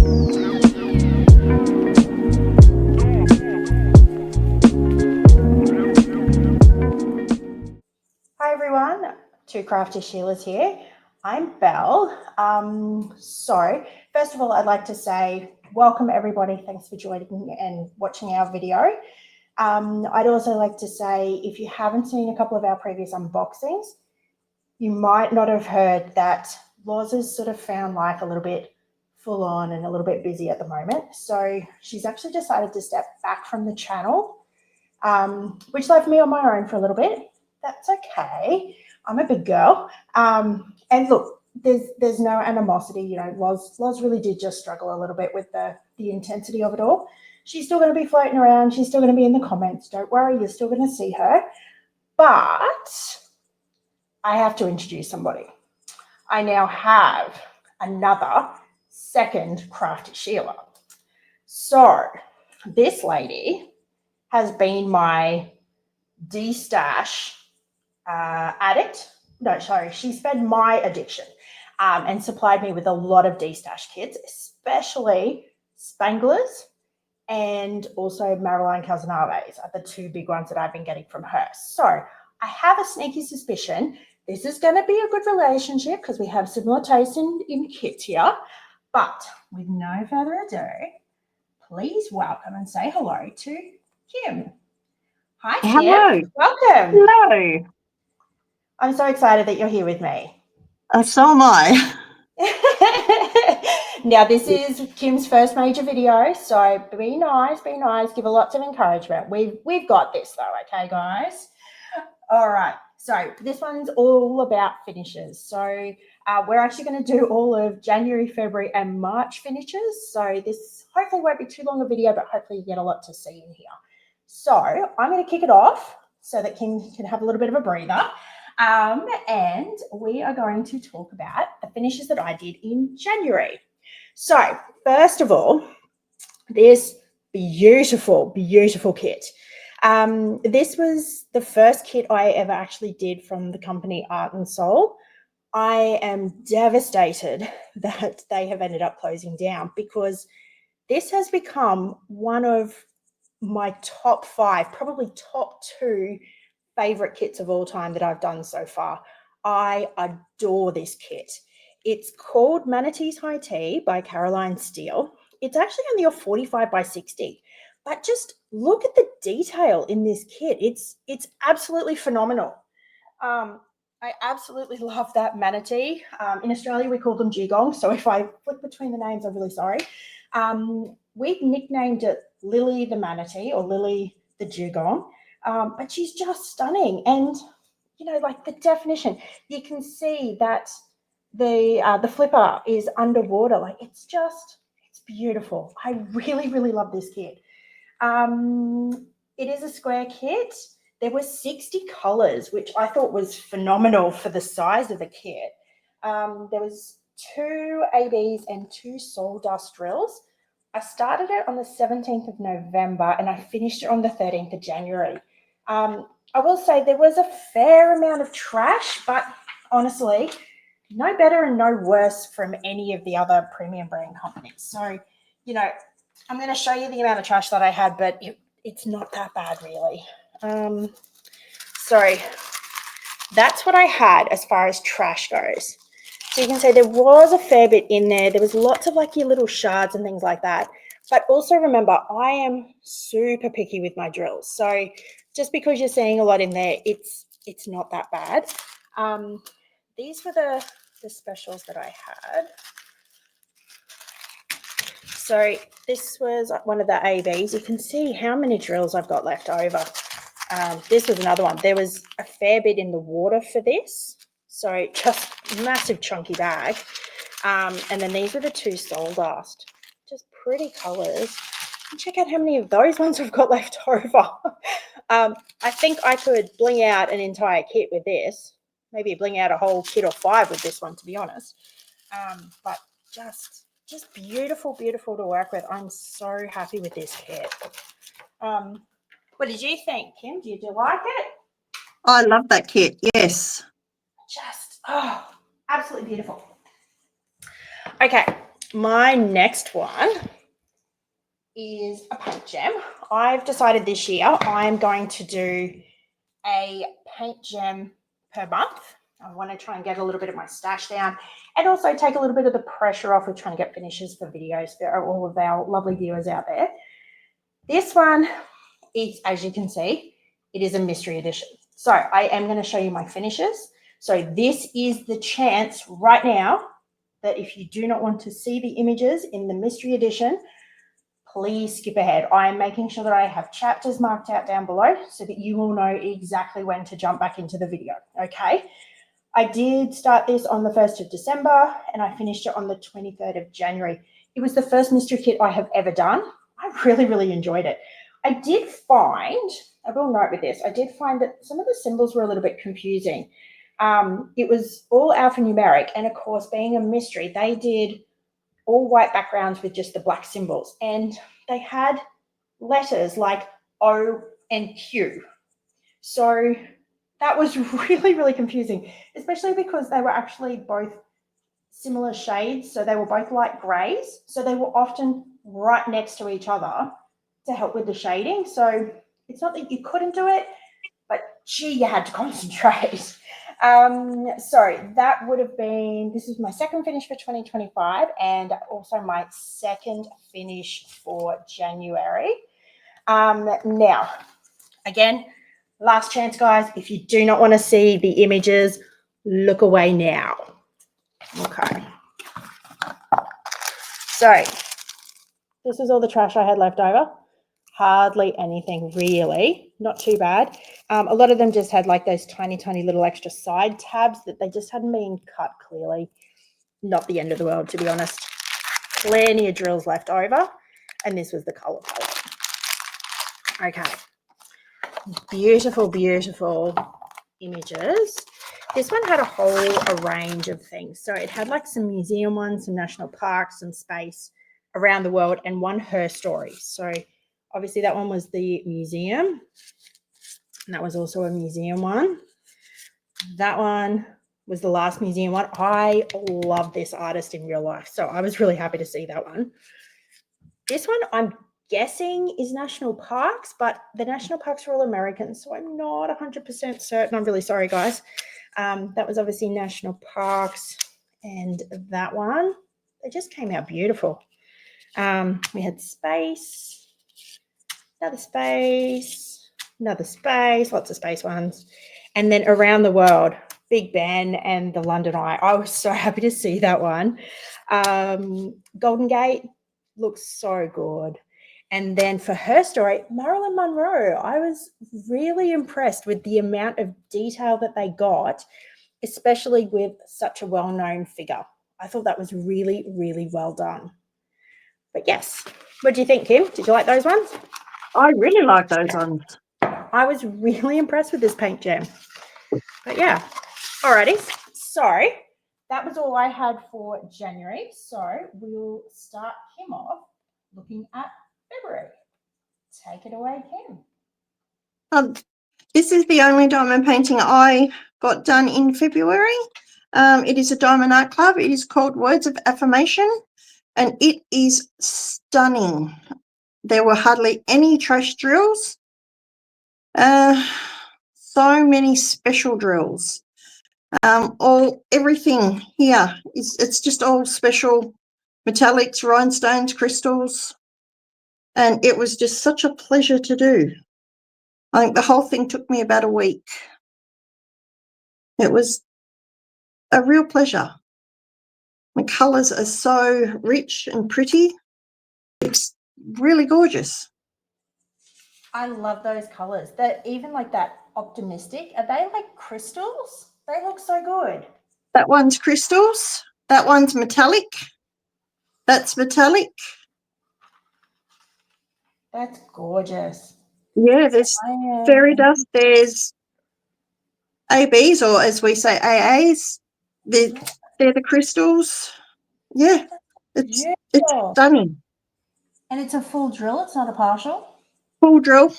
Hi everyone, Two Crafty Sheila's here. I'm Belle. So first of all, I'd like to say welcome everybody. Thanks for joining and watching our video. I'd also like to say if you haven't seen a couple of our previous unboxings, you might not have heard that Loz has sort of found life a little bit full on and a little bit busy at the moment. So she's actually decided to step back from the channel, which left me on my own for a little bit. That's okay. I'm a big girl. And look, there's no animosity. You know, Loz really did just struggle a little bit with the intensity of it all. She's still going to be floating around. She's still going to be in the comments. Don't worry, you're still going to see her. But I have to introduce somebody. I now have another second Crafty Sheila. So this lady has been my de-stash addict. No, sorry, she's been my addiction and supplied me with a lot of de-stash kits, especially Spanglers and also Marilyn Casanaves are the two big ones that I've been getting from her. So I have a sneaky suspicion this is going to be a good relationship because we have similar tastes in kits here. But with no further ado, please welcome and say hello to Kim. Hi, Kim. Hello. Welcome. Hello. I'm so excited that you're here with me. So am I. Now, this is Kim's first major video, so be nice, give her lots of encouragement. We've got this though, okay, guys? All right, so this one's all about finishes. So we're actually going to do all of January, February, and March finishes. So this hopefully won't be too long a video, but hopefully you get a lot to see in here. So I'm going to kick it off so that Kim can have a little bit of a breather. And we are going to talk about the finishes that I did in January. So first of all, this beautiful, beautiful kit. This was the first kit I ever actually did from the company Art and Soul. I am devastated that they have ended up closing down because this has become one of my top 5, probably top 2 favorite kits of all time that I've done so far. I adore this kit. It's called Manatee's High Tea by Caroline Steele. It's actually only a 45 by 60, but just look at the detail in this kit. It's absolutely phenomenal. I absolutely love that manatee. In Australia, we call them dugongs. So if I flip between the names, I'm really sorry. We've nicknamed it Lily the manatee or Lily the dugong. But she's just stunning. And, you know, like the definition, you can see that the flipper is underwater. Like it's beautiful. I really, really love this kit. It is a square kit. There were 60 colors, which I thought was phenomenal for the size of the kit. There was 2 ABs and 2 soul dust drills. I started it on the 17th of November and I finished it on the 13th of January. I will say there was a fair amount of trash, but honestly, no better and no worse from any of the other premium brand companies. So, you know, I'm going to show you the amount of trash that I had, but it's not that bad really. So that's what I had as far as trash goes. So you can see there was a fair bit in there. There was lots of like your little shards and things like that. But also remember, I am super picky with my drills. So just because you're seeing a lot in there, it's not that bad. These were the specials that I had. So this was one of the ABs. You can see how many drills I've got left over. This was another one. There was a fair bit in the water for this. So just massive chunky bag. And then these were the 2 soul dust. Just pretty colors. And check out how many of those ones I've got left over. I think I could bling out an entire kit with this. Maybe bling out a whole kit or 5 with this one, to be honest. But just beautiful, beautiful to work with. I'm so happy with this kit. What did you think, Kim? Did you like it? I love that kit, yes. Just, oh, absolutely beautiful. Okay, my next one is a PaintGem. I've decided this year I'm going to do a PaintGem per month. I want to try and get a little bit of my stash down and also take a little bit of the pressure off with trying to get finishes for videos for all of our lovely viewers out there. This one is, as you can see, it is a mystery edition. So I am going to show you my finishes. So this is the chance right now that if you do not want to see the images in the mystery edition, please skip ahead. I am making sure that I have chapters marked out down below so that you will know exactly when to jump back into the video, okay? I did start this on the 1st of December and I finished it on the 23rd of January. It was the first mystery kit I have ever done. I really, really enjoyed it. I did find, I will note with this, I did find that some of the symbols were a little bit confusing. It was all alphanumeric, and of course, being a mystery, they did all white backgrounds with just the black symbols, and they had letters like O and Q. So that was really, really confusing, especially because they were actually both similar shades. So they were both light grays. So they were often right next to each other to help with the shading. So it's not that you couldn't do it, but gee, you had to concentrate. So that would have been, this is my second finish for 2025 and also my second finish for January. Now, again, last chance, guys. If you do not want to see the images, look away now. Okay. So this is all the trash I had left over. Hardly anything, really. Not too bad. A lot of them just had like those tiny, tiny little extra side tabs that they just hadn't been cut clearly. Not the end of the world, to be honest. Plenty of drills left over. And this was the colour palette. Okay. Beautiful, beautiful images. This one had a whole range of things. So it had like some museum ones, some national parks, some space around the world, and one her story. So obviously that one was the museum. And that was also a museum one. That one was the last museum one. I love this artist in real life, so I was really happy to see that one. This one I'm guessing is national parks, but the national parks are all American, so I'm not 100% certain. I'm really sorry, guys. That was obviously national parks, and that one, they just came out beautiful. We had space, another space, another space, lots of space ones, and then around the world, Big Ben and the London Eye. I was so happy to see that one. Golden Gate looks so good. And then for her story, Marilyn Monroe, I was really impressed with the amount of detail that they got, especially with such a well-known figure. I thought that was really, really well done. But yes, what do you think, Kim? Did you like those ones? I really like those ones. I was really impressed with this PaintGem. But yeah, alrighty. So that was all I had for January. So we'll start Kim off looking at February. Take it away, Kim. This is the only diamond painting I got done in February. It is a Diamond Art Club. It is called Words of Affirmation, and it is stunning. There were hardly any trash drills. So many special drills. Everything here it's just all special metallics, rhinestones, crystals, and it was just such a pleasure to do. I think the whole thing took me about a week. It was a real pleasure. The colours are so rich and pretty. It's really gorgeous. I love those colors. They're even like that optimistic. Are they like crystals? They look so good. That one's crystals. That one's metallic. That's metallic. That's gorgeous. Yeah, there's fairy dust. There's ABs, or as we say, AAs. They're the crystals. Yeah, it's stunning. And it's a full drill. It's not a partial. Full drill.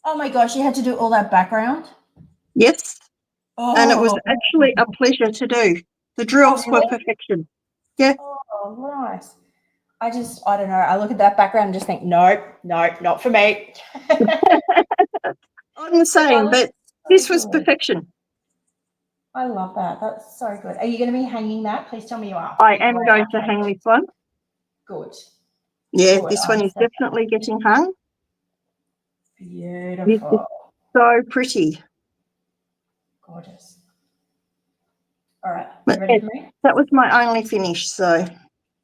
Oh my gosh, you had to do all that background? Yes. Oh. And it was actually a pleasure to do. The drills were perfection. Yeah. Oh, nice. I don't know. I look at that background and just think, nope, not for me. I'm the same, but this was perfection. I love that. That's so good. Are you going to be hanging that? Please tell me you are. I am going to hang this one. Good. Yeah, Good. this one is definitely getting hung. Beautiful. This is so pretty. Gorgeous. All right. You ready for me? That was my only finish, so.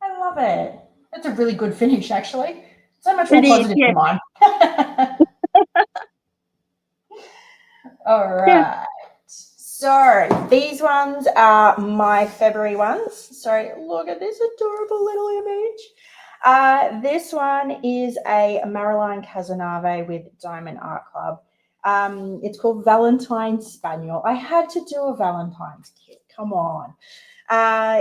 I love it. That's a really good finish, actually. So much more positive than mine. All right. So these ones are my February ones. So look at this adorable little image. This one is a Marilyn Casanave with Diamond Art Club. It's called Valentine Spaniel. I had to do a Valentine's kit. Come on.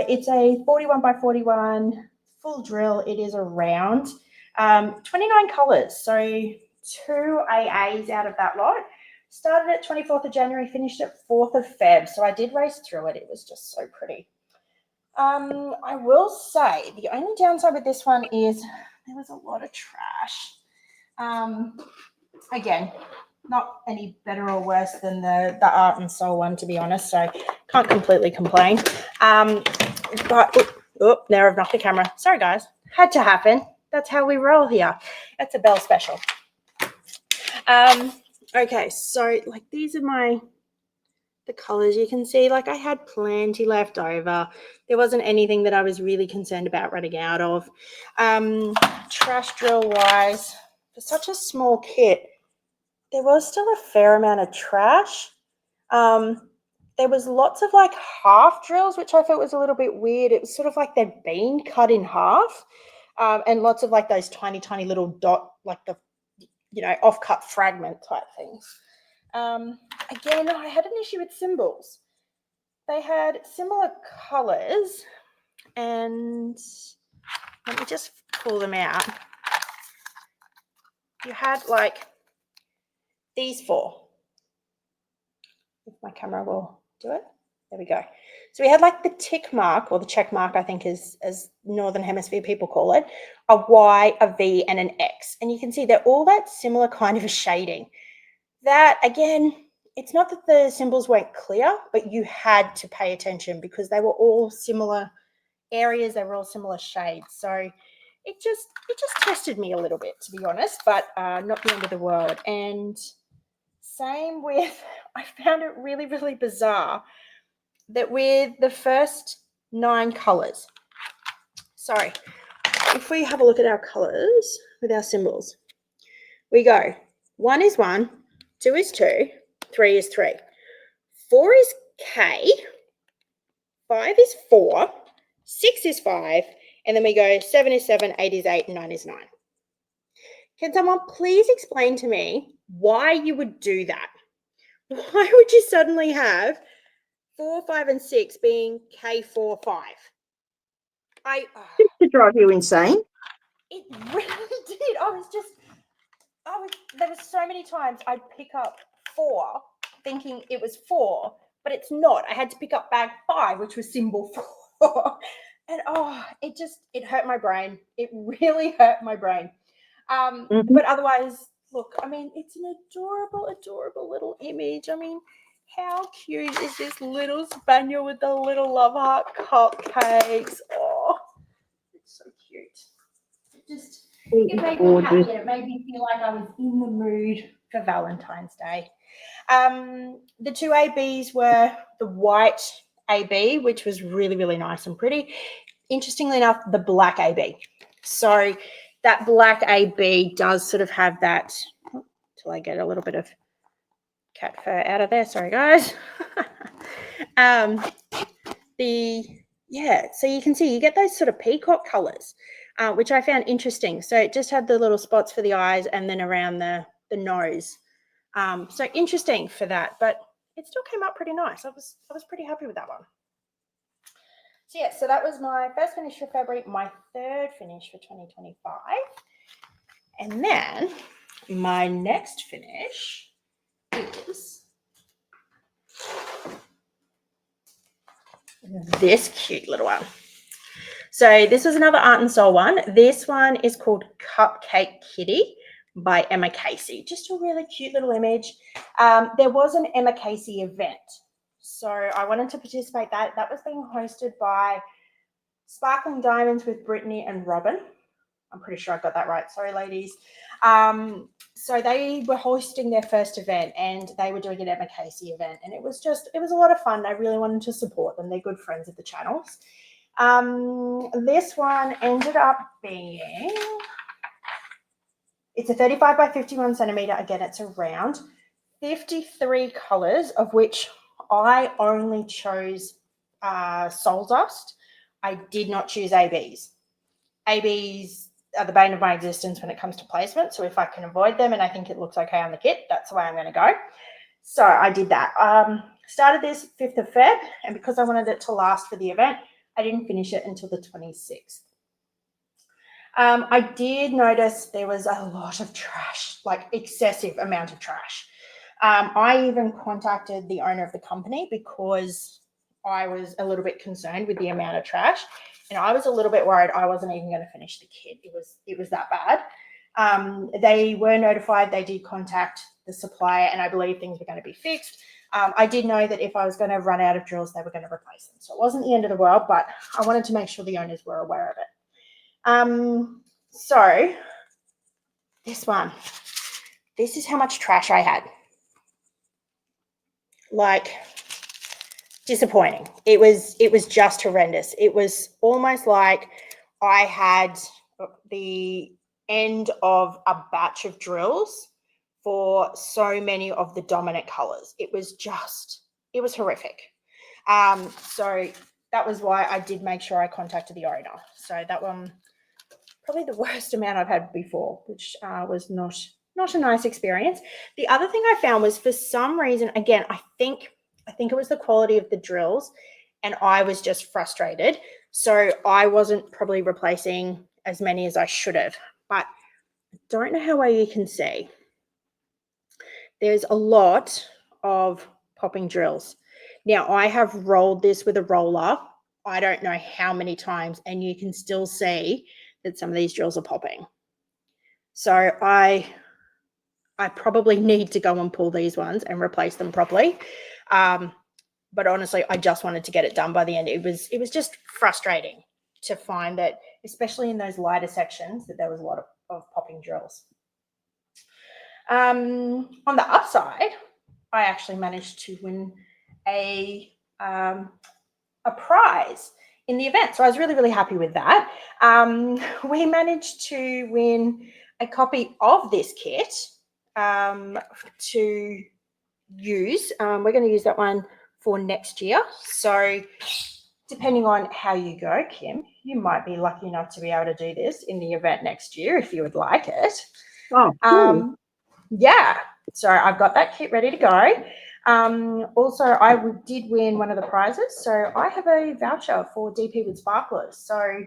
It's a 41 by 41 full drill. It is a round. 29 colors. So 2 AAs out of that lot. Started at 24th of January, finished at 4th of Feb. So I did race through it. It was just so pretty. I will say the only downside with this one is there was a lot of trash. Again, not any better or worse than the Art and Soul one, to be honest. So can't completely complain. But now I've knocked the camera. Sorry, guys. Had to happen. That's how we roll here. That's a Bell special. Okay, so like these are the colors. You can see like I had plenty left over. There wasn't anything that I was really concerned about running out of. Trash drill wise, for such a small kit, there was still a fair amount of trash. There was lots of like half drills, which I thought was a little bit weird. It was sort of like they'd been cut in half, and lots of like those tiny little dot, like the off-cut fragment type things. Again, I had an issue with symbols. They had similar colors, and let me just pull them out. You had like these 4. If my camera will do it. There we go. So we had like the tick mark, or the check mark, I think is as Northern Hemisphere people call it, a Y, a V, and an X. And you can see they're all that similar kind of a shading. That, again, it's not that the symbols weren't clear, but you had to pay attention because they were all similar areas. They were all similar shades. So it just tested me a little bit, to be honest, but not the end of the world. And same with, I found it really, really bizarre that with the first 9 colors, sorry, if we have a look at our colors with our symbols, we go 1 is 1, 2 is 2, 3 is 3, 4 is K, 5 is 4, 6 is 5, and then we go 7 is 7, 8 is 8, and 9 is 9. Can someone please explain to me why you would do that? Why would you suddenly have 4, 5, and 6 being K4, 5? Just to drive you insane. It really did. There was so many times I'd pick up 4 thinking it was 4, but it's not. I had to pick up bag 5, which was symbol 4. And it hurt my brain. It really hurt my brain. But otherwise, look, I mean, it's an adorable, adorable little image. I mean, how cute is this little spaniel with the little love heart cupcakes? Oh, it's so cute. It made me happy. It made me feel like I was in the mood for Valentine's Day. The 2 ABs were the white AB, which was really, really nice and pretty. Interestingly enough, the black AB. So that black AB does sort of have that, till I get a little bit of cat fur out of there. Sorry, guys. So you can see you get those sort of peacock colors, which I found interesting. So it just had the little spots for the eyes and then around the nose. So interesting for that, but it still came up pretty nice. I was pretty happy with that one. So yeah, so that was my first finish for February, my third finish for 2025. And then my next finish is this cute little one. So this was another Art and Soul one. This one is called Cupcake Kitty by Emma Casey. Just a really cute little image. There was an Emma Casey event, so I wanted to participate. That was being hosted by Sparkling Diamonds with Brittany and Robin. I'm pretty sure I got that right. Sorry, ladies. So they were hosting their first event, and they were doing an Emma Casey event, and it was a lot of fun. I really wanted to support them. They're good friends of the channels. This one ended up being, it's a 35 by 51 centimeter. Again, it's a round, 53 colors, of which I only chose Soul Dust. I did not choose ABs. ABs are the bane of my existence when it comes to placement. So if I can avoid them and I think it looks okay on the kit, that's the way I'm going to go. So I did that. Started this 5th of Feb, and because I wanted it to last for the event, I didn't finish it until the 26th. I did notice there was a lot of trash, like excessive amount of trash. I even contacted the owner of the company because I was a little bit concerned with the amount of trash, and I was a little bit worried I wasn't even going to finish the kit. It was that bad. They were notified. They did contact the supplier, and I believe things were going to be fixed. I did know that if I was going to run out of drills, they were going to replace them. So it wasn't the end of the world, but I wanted to make sure the owners were aware of it. So this one, this is how much trash I had. Like, disappointing. It was just horrendous. It was almost like I had the end of a batch of drills for so many of the dominant colors. It was horrific. So that was why I did make sure I contacted the owner. So that one, probably the worst amount I've had before, which was not a nice experience. The other thing I found was, for some reason, again, I think it was the quality of the drills, and I was just frustrated. So I wasn't probably replacing as many as I should have. But I don't know how well you can see. There's a lot of popping drills. Now, I have rolled this with a roller, I don't know how many times, and you can still see that some of these drills are popping. So I probably need to go and pull these ones and replace them properly. But honestly, I just wanted to get it done by the end. It was just frustrating to find that, especially in those lighter sections, that there was a lot of popping drills. On the upside, I actually managed to win a prize in the event. So I was really, really happy with that. We managed to win a copy of this kit to use. We're going to use that one for next year. So depending on how you go, Kim, you might be lucky enough to be able to do this in the event next year if you would like it. Oh, cool. Yeah. So I've got that kit ready to go. Also, I did win one of the prizes. So I have a voucher for DP with sparklers. So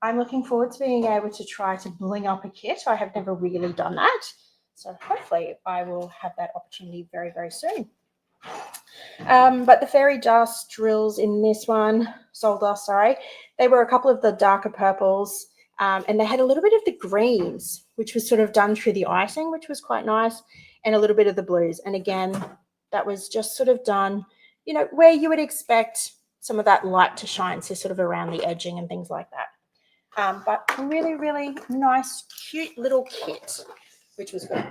I'm looking forward to being able to try to bling up a kit. I have never really done that. So hopefully I will have that opportunity very, very soon. But the fairy dust drills in this one, Soul Dust, sorry, they were a couple of the darker purples, and they had a little bit of the greens, which was sort of done through the icing, which was quite nice, and a little bit of the blues. And again, that was just sort of done, you know, where you would expect some of that light to shine, so sort of around the edging and things like that. But a really, really nice, cute little kit, which was good.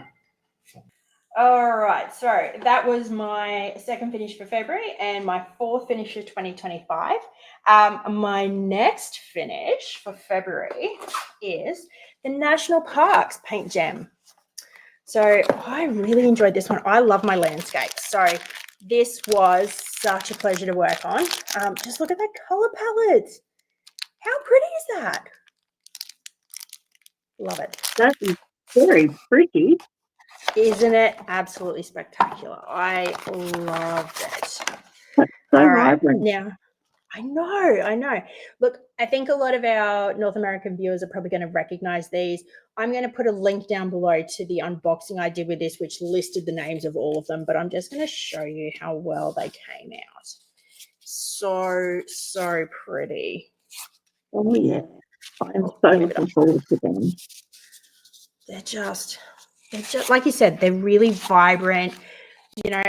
All right, so that was my second finish for February and my fourth finish for 2025. My next finish for February is the National Parks PaintGem. So I really enjoyed this one. I love my landscapes. So this was such a pleasure to work on. Just look at that color palette. How pretty is that? Love it. That is very pretty. Isn't it absolutely spectacular? I loved it. So All right. vibrant. Now, I know. Look, I think a lot of our North American viewers are probably going to recognize these. I'm going to put a link down below to the unboxing I did with this, which listed the names of all of them, but I'm just going to show you how well they came out. So pretty. Oh, yeah. I'm so looking forward to them. They're just like you said, they're really vibrant. You know,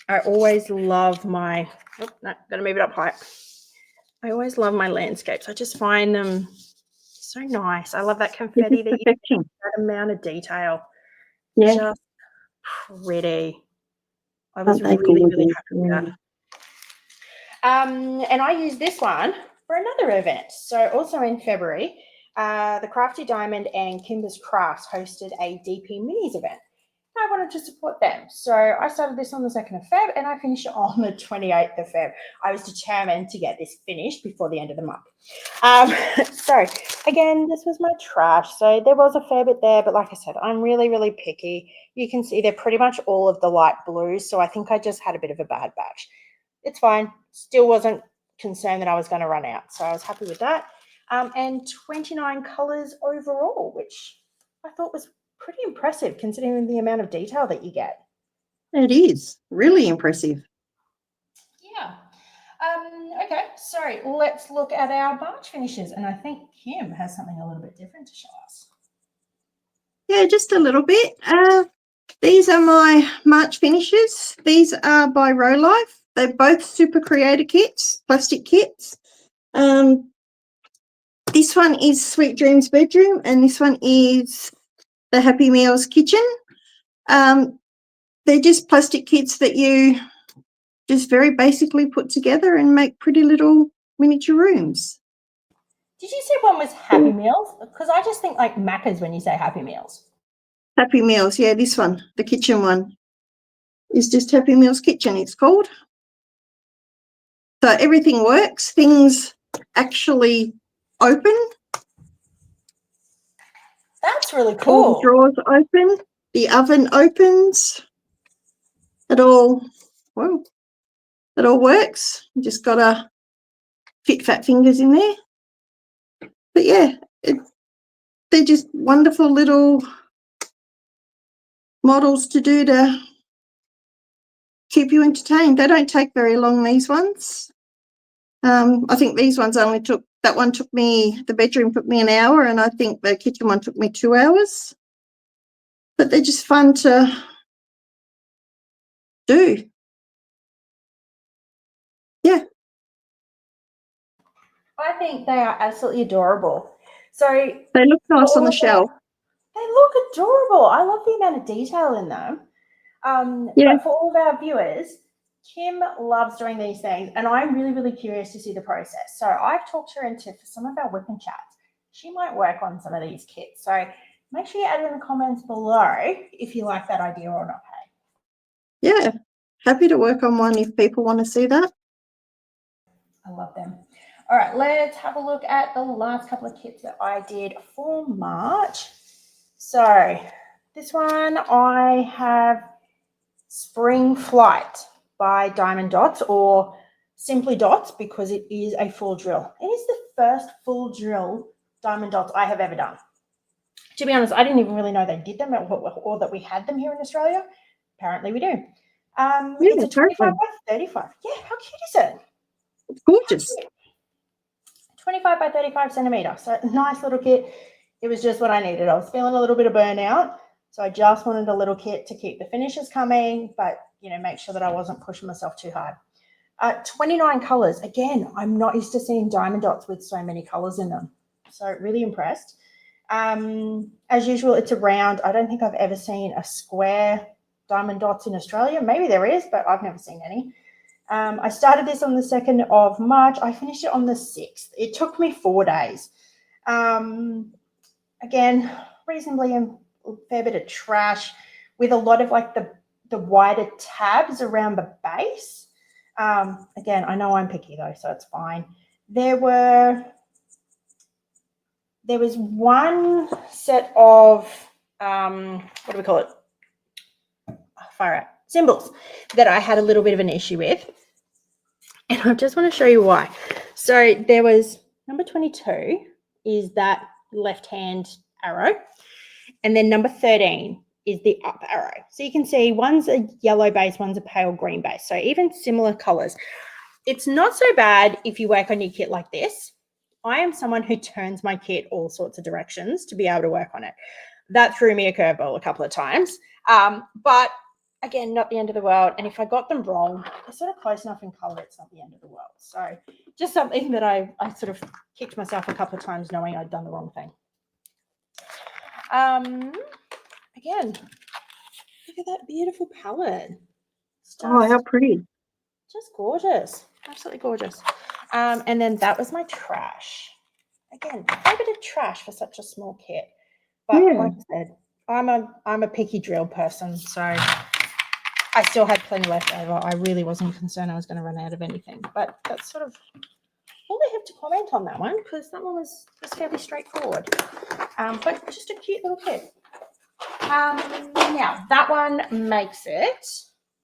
I always love my, oh, no, gotta move it up high. I always love my landscapes. I just find them so nice. I love that confetti that you get, that amount of detail. Yeah. Just pretty. I was really happy with that. And I used this one for another event. So also in February, the Crafty Diamond and Kimber's Crafts hosted a DP Minis event. I wanted to support them. So I started this on the 2nd of Feb and I finished it on the 28th of Feb. I was determined to get this finished before the end of the month. So again, this was my trash. So there was a fair bit there, but like I said, I'm really, really picky. You can see they're pretty much all of the light blues. So I think I just had a bit of a bad batch. It's fine. Still wasn't concerned that I was going to run out. So I was happy with that. And 29 colors overall, which I thought was pretty impressive considering the amount of detail that you get. It is really impressive. Yeah. Okay, so let's look at our March finishes. And I think Kim has something a little bit different to show us. Yeah, just a little bit. These are my March finishes. These are by Rolife. They're both super creator kits, plastic kits. This one is Sweet Dreams Bedroom and this one is the Happy Meals Kitchen. They're just plastic kits that you just very basically put together and make pretty little miniature rooms. Did you say one was Happy Meals? Because I just think like Macca's when you say Happy Meals. Happy Meals, yeah, this one, the kitchen one, is just Happy Meals Kitchen, it's called. So everything works. Things actually open. That's really cool. All the drawers open. The oven opens. It all works. You just got to fit fat fingers in there. But yeah, they're just wonderful little models to do to keep you entertained. They don't take very long, these ones. I think these ones only took, that one took me, the bedroom took me an hour, and I think the kitchen one took me 2 hours. But they're just fun to do. Yeah. I think they are absolutely adorable. So they look nice on the shelf. They look adorable. I love the amount of detail in them. Yeah. But for all of our viewers, Kim loves doing these things, and I'm really, really curious to see the process. So I've talked her into, for some of our whip and chats, she might work on some of these kits. So make sure you add it in the comments below if you like that idea or not. Hey? Yeah, happy to work on one if people want to see that. I love them. All right, let's have a look at the last couple of kits that I did for March. So this one I have Spring Flight by Diamond Dotz, or simply Dotz, because it is a full drill. It is the first full drill Diamond Dotz I have ever done. To be honest, I didn't even really know they did them or that we had them here in Australia. Apparently we do. It's a 25 by 35. Yeah, how cute is it? It's gorgeous. 25 by 35 centimeter. So nice little kit. It was just what I needed. I was feeling a little bit of burnout. So I just wanted a little kit to keep the finishes coming, but, you know, make sure that I wasn't pushing myself too hard. 29 colors. Again, I'm not used to seeing Diamond Dotz with so many colors in them. So really impressed. As usual, it's a round. I don't think I've ever seen a square Diamond Dotz in Australia. Maybe there is, but I've never seen any. I started this on the 2nd of March. I finished it on the 6th. It took me 4 days. Again, reasonably a fair bit of trash with a lot of like the wider tabs around the base. Again, I know I'm picky though, so it's fine. There was one set of, what do we call it? Fire out. Symbols that I had a little bit of an issue with. And I just want to show you why. So there was number 22 is that left-hand arrow. And then number 13 is the up arrow. So you can see one's a yellow base, one's a pale green base. So even similar colors. It's not so bad if you work on your kit like this I am someone who turns my kit all sorts of directions to be able to work on it. That threw me a curveball a couple of times. But again, not the end of the world. And if I got them wrong, they're sort of close enough in color, it's not the end of the world. So just something that I sort of kicked myself a couple of times knowing I'd done the wrong thing. Again, look at that beautiful palette. Oh, how pretty. Just gorgeous. Absolutely gorgeous. And then that was my trash. Again, a bit of trash for such a small kit. But Yeah. like I said, I'm a picky drill person, so I still had plenty left over. I really wasn't concerned I was going to run out of anything. But that's sort of all I have to comment on that one, because that one was fairly straightforward. But just a cute little kit. Now, that one makes it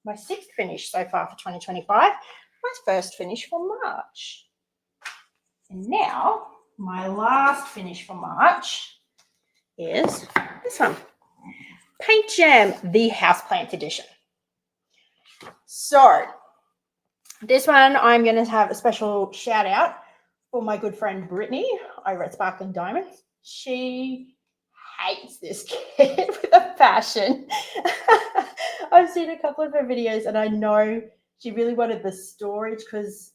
my 6th finish so far for 2025, my first finish for March. And now, my last finish for March is this one, PaintGem, the Houseplants Edition. So, this one I'm going to have a special shout out for my good friend Brittany over at Sparkling Diamonds. She hates this kit with a passion. I've seen a couple of her videos and I know she really wanted the storage because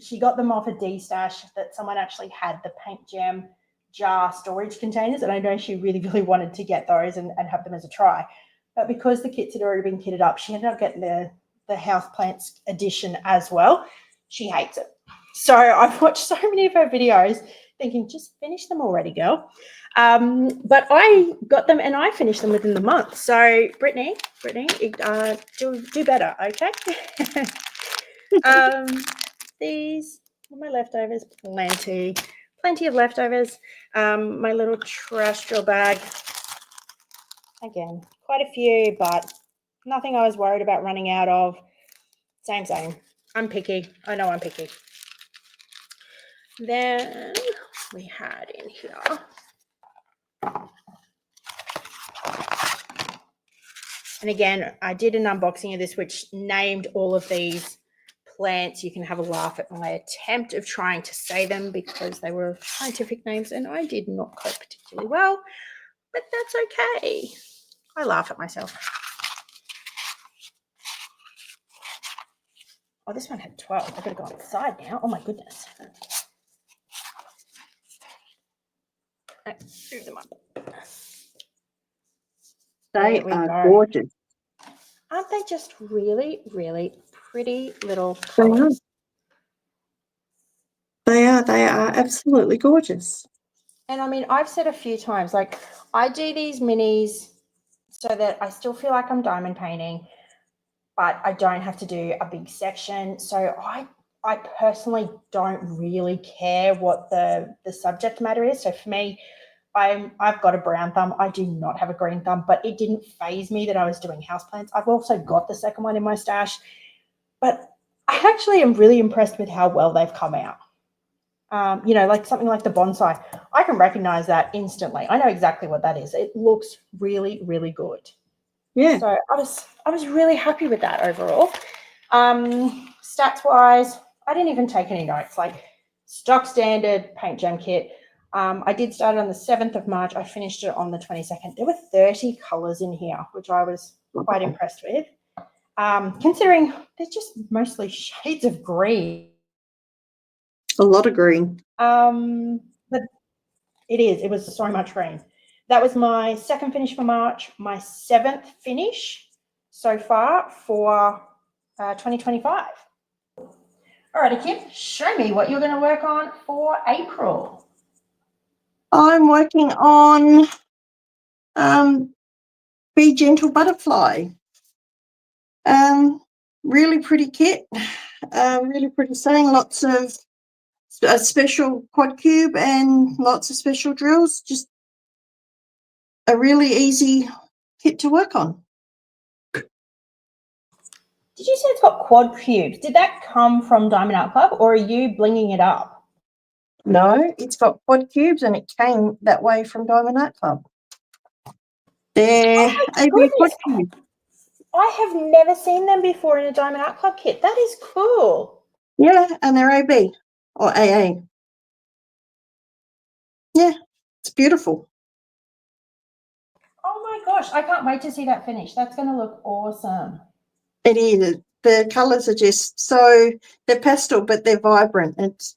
she got them off a D-stash that someone actually had the PaintGem jar storage containers, and I know she really, really wanted to get those and have them as a try. But because the kits had already been kitted up, she ended up getting the Houseplants Edition as well. She hates it. So I've watched so many of her videos thinking, just finish them already, girl. But I got them and I finished them within the month. So Brittany, do better, okay? These are my leftovers, plenty of leftovers. My little trash drill bag. Again, quite a few, but nothing I was worried about running out of. Same. I'm picky. I know I'm picky. Then we had in here and again, I did an unboxing of this which named all of these plants. You can have a laugh at my attempt of trying to say them because they were scientific names and I did not cope particularly well, but that's okay. I laugh at myself. Oh, this one had 12. I've got to go outside now. Oh my goodness. Let's move them up. They are gorgeous. Aren't they just really, really pretty little colours? They are absolutely gorgeous. And I mean, I've said a few times, like I do these minis so that I still feel like I'm diamond painting, but I don't have to do a big section. So I personally don't really care what the subject matter is. So for me, I've got a brown thumb. I do not have a green thumb, but it didn't faze me that I was doing houseplants. I've also got the second one in my stash, but I actually am really impressed with how well they've come out. You know, like something like the bonsai, I can recognize that instantly. I know exactly what that is. It looks really, really good. Yeah. So I was really happy with that overall. Stats wise, I didn't even take any notes. Like stock standard PaintGem kit. I did start it on the 7th of March. I finished it on the 22nd. There were 30 colors in here, which I was quite impressed with. Considering they're just mostly shades of green. A lot of green. But it was so much green. That was my 2nd finish for March, my 7th finish so far for 2025. All righty, Kim, show me what you're going to work on for April. I'm working on Be Gentle Butterfly. Really pretty kit, really pretty saying, lots of a special quad cube and lots of special drills. Just a really easy kit to work on. Did you say it's got quad cubes? Did that come from Diamond Art Club or are you blinging it up? No, it's got quad cubes and it came that way from Diamond Art Club. They're AB quad cubes. I have never seen them before in a Diamond Art Club kit. That is cool. Yeah, and they're AB or AA. Yeah, it's beautiful. Oh my gosh, I can't wait to see that finish. That's going to look awesome. It is. The colours are just so, they're pastel, but they're vibrant. It's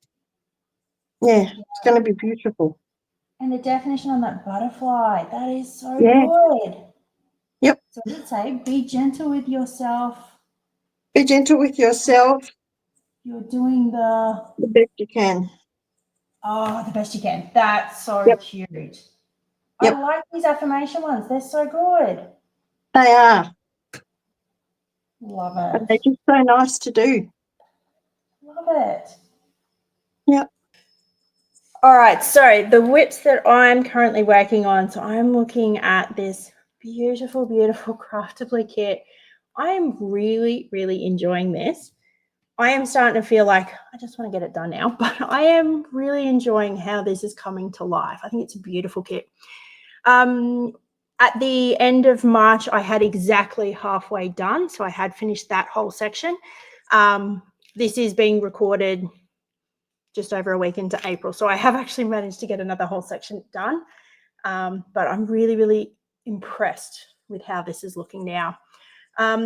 going to be beautiful. And the definition on that butterfly, that is so Yeah. good. Yep. So what does it say? Be gentle with yourself. Be gentle with yourself. You're doing the best you can. Oh, the best you can. That's so Yep. cute. Yep. I like these affirmation ones. They're so good. They are. Love But it. they're just so nice to do. Love it. Yep. All right, so the whips that I'm currently working on, so I'm looking at this beautiful, beautiful Craftibly kit. I am really, really enjoying this. I am starting to feel like I just want to get it done now, but I am really enjoying how this is coming to life. I think it's a beautiful kit. At the end of March, I had exactly halfway done, so I had finished that whole section. This is being recorded just over a week into April, so I have actually managed to get another whole section done, but I'm really, really impressed with how this is looking now.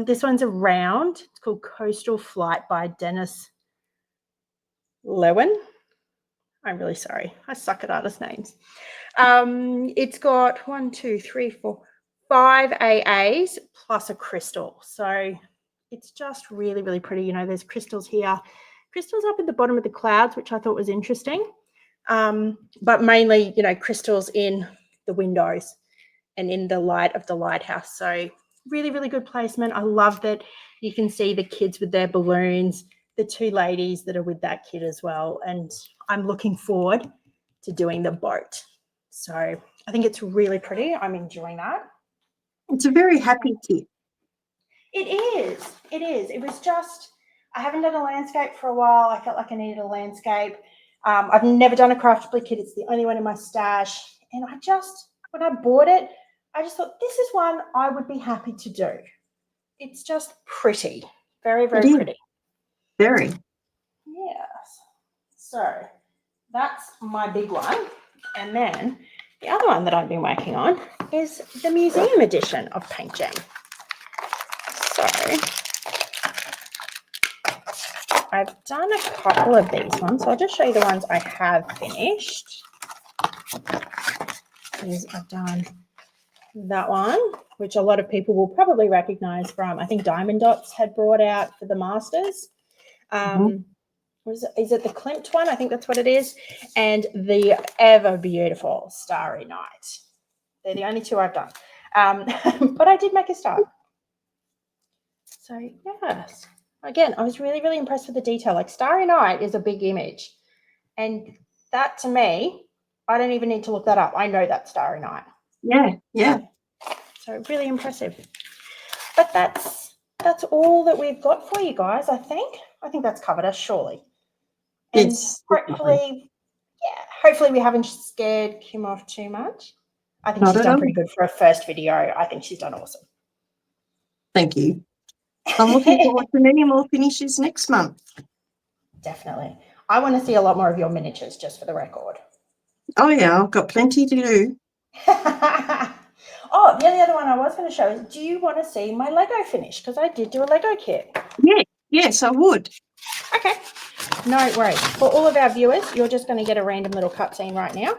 This one's a round. It's called Coastal Flight by Dennis Lewin. I'm really sorry. I suck at artist names. It's got 5 AAs plus a crystal. So it's just really, really pretty. You know, there's crystals here. Crystals up at the bottom of the clouds, which I thought was interesting. But mainly, you know, crystals in the windows and in the light of the lighthouse. So really, really good placement. I love that you can see the kids with their balloons, the two ladies that are with that kid as well. And I'm looking forward to doing the boat. So I think it's really pretty. I'm enjoying that. It's a very happy kit. It is. It is. It was just, I haven't done a landscape for a while. I felt like I needed a landscape. I've never done a Craftibly kit. It's the only one in my stash. And I just, when I bought it, I just thought this is one I would be happy to do. It's just pretty. Very, very pretty. Very. Yes. So that's my big one. And then the other one that I've been working on is the museum edition of PaintGem. So I've done a couple of these ones. So I'll just show you the ones I have finished. I've done that one, which a lot of people will probably recognize from, I think DDotz had brought out for the Masters. Is it the Klimt one? I think that's what it is. And the ever beautiful Starry Night. They're the only two I've done. But I did make a start. So yes, again, I was really, really impressed with the detail. Like Starry Night is a big image. And that to me, I don't even need to look that up. I know that's Starry Night. Yeah. So really impressive. But that's all that we've got for you guys, I think. I think that's covered us, surely. And Yes. hopefully we haven't scared Kim off too much. I think she's done pretty good for her first video. I think she's done awesome. Thank you. I'm looking forward to many more finishes next month. Definitely. I want to see a lot more of your miniatures, just for the record. Oh, yeah, I've got plenty to do. Oh, the only other one I was going to show is, do you want to see my Lego finish? Because I did do a Lego kit. Yes, I would. Okay. No worries. For all of our viewers, you're just going to get a random little cutscene right now.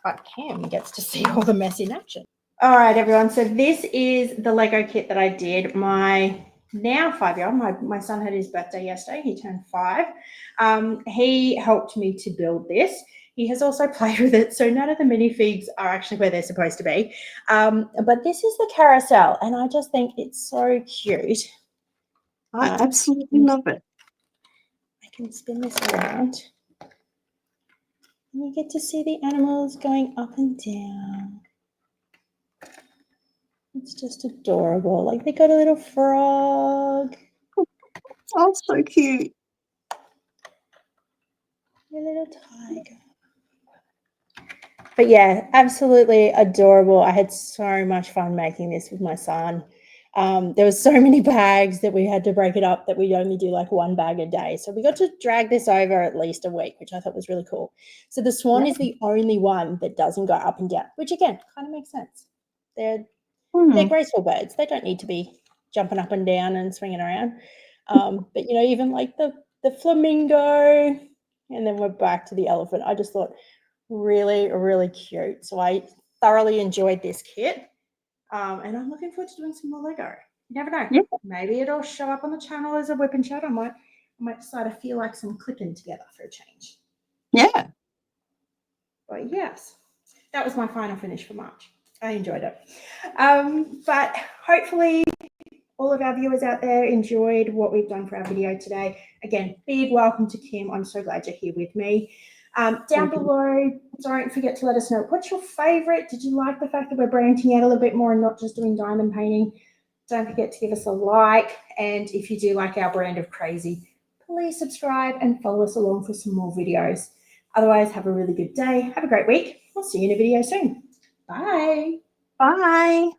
But Cam gets to see all the mess in action. All right, everyone. So this is the Lego kit that I did. My now 5-year-old, my son had his birthday yesterday. He turned 5. He helped me to build this. He has also played with it. So none of the minifigs are actually where they're supposed to be. But this is the carousel. And I just think it's so cute. I absolutely love it. I can spin this around. And you get to see the animals going up and down. It's just adorable. Like they got a little frog. Oh, so cute. A little tiger. But yeah, absolutely adorable. I had so much fun making this with my son. There was so many bags that we had to break it up that we only do like one bag a day. So we got to drag this over at least a week, which I thought was really cool. So the swan is the only one that doesn't go up and down, which again, kind of makes sense. They're graceful birds. They don't need to be jumping up and down and swinging around. But, you know, even like the flamingo, and then we're back to the elephant. I just thought really, really cute. So I thoroughly enjoyed this kit. And I'm looking forward to doing some more Lego. You never know. Yeah. Maybe it'll show up on the channel as a whip and chat. I might decide to feel like some clicking together for a change. Yeah. But yes, that was my final finish for March. I enjoyed it. But hopefully all of our viewers out there enjoyed what we've done for our video today. Again, big welcome to Kim. I'm so glad you're here with me. Down below, don't forget to let us know, what's your favorite? Did you like the fact that we're branching out a little bit more and not just doing diamond painting? Don't forget to give us a like. And if you do like our brand of crazy, please subscribe and follow us along for some more videos. Otherwise, have a really good day. Have a great week. We'll see you in a video soon. Bye. Bye.